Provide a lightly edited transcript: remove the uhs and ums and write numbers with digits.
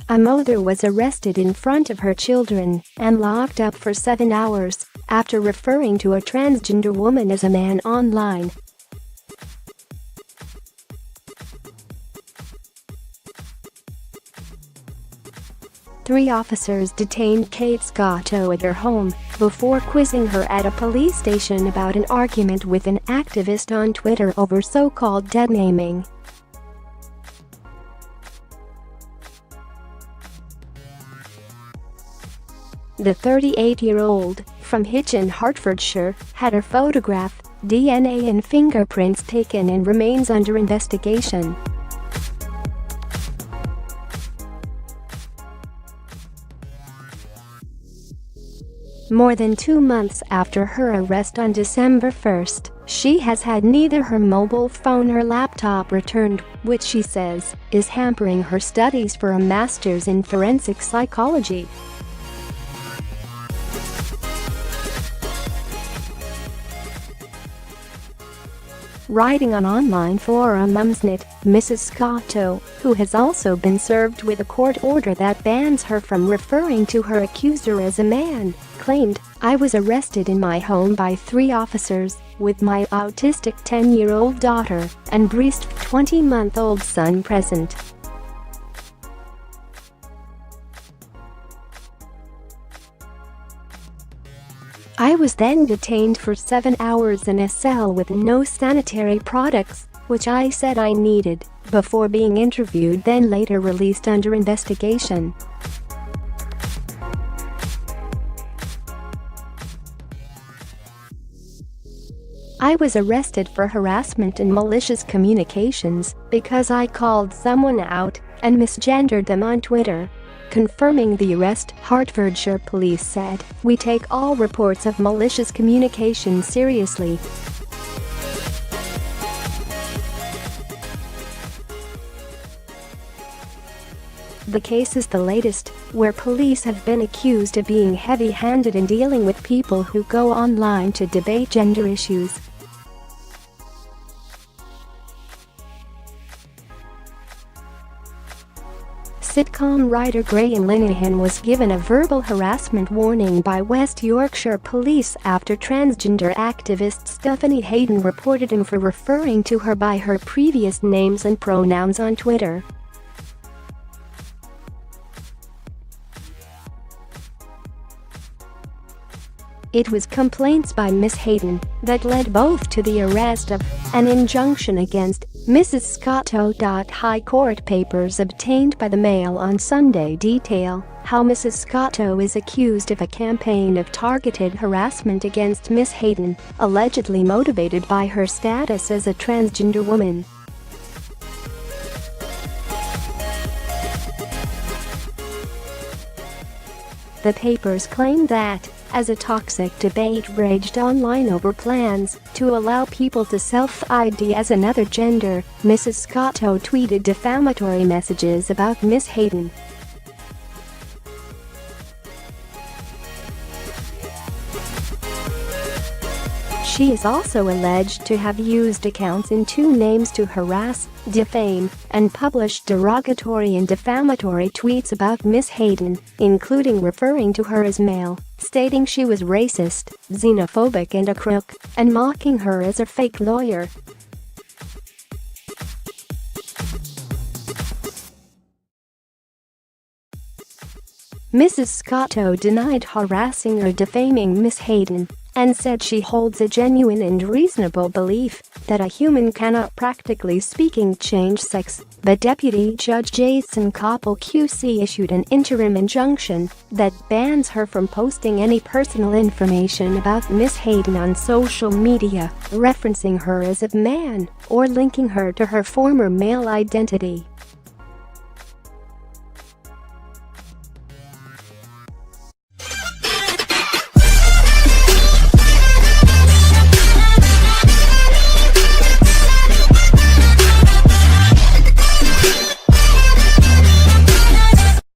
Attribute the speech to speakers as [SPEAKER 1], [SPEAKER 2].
[SPEAKER 1] A mother was arrested in front of her children and locked up for 7 hours after referring to a transgender woman as a man online. Three officers detained Kate Scotto at her home before quizzing her at a police station about an argument with an activist on Twitter over so-called deadnaming. The 38-year-old, from Hitchin, Hertfordshire, had her photograph, DNA and fingerprints taken and remains under investigation. More than 2 months after her arrest on December 1st, she has had neither her mobile phone or laptop returned, which she says is hampering her studies for a master's in forensic psychology. Writing on online forum Mumsnet, Mrs. Scotto, who has also been served with a court order that bans her from referring to her accuser as a man, claimed, "I was arrested in my home by 3 officers, with my autistic 10-year-old daughter and breast 20-month-old son present. I was then detained for 7 hours in a cell with no sanitary products, which I said I needed, before being interviewed, then later released under investigation." "I was arrested for harassment and malicious communications because I called someone out and misgendered them on Twitter." Confirming the arrest, Hertfordshire police said, "We take all reports of malicious communication seriously." The case is the latest, where police have been accused of being heavy-handed in dealing with people who go online to debate gender issues. Sitcom writer Graham Linehan was given a verbal harassment warning by West Yorkshire Police after transgender activist Stephanie Hayden reported him for referring to her by her previous names and pronouns on Twitter. It was complaints by Miss Hayden that led both to the arrest of an injunction against Mrs. Scotto. High Court papers obtained by the Mail on Sunday detail how Mrs. Scotto is accused of a campaign of targeted harassment against Miss Hayden, allegedly motivated by her status as a transgender woman. The papers claim that, as a toxic debate raged online over plans to allow people to self-ID as another gender, Mrs. Scotto tweeted defamatory messages about Miss Hayden. She is also alleged to have used accounts in 2 names to harass, defame, and publish derogatory and defamatory tweets about Miss Hayden, including referring to her as male, stating she was racist, xenophobic and a crook, and mocking her as a fake lawyer. Mrs. Scotto denied harassing or defaming Miss Hayden and said she holds a genuine and reasonable belief that a human cannot, practically speaking, change sex, but Deputy Judge Jason Koppel QC issued an interim injunction that bans her from posting any personal information about Miss Hayden on social media, referencing her as a man or linking her to her former male identity.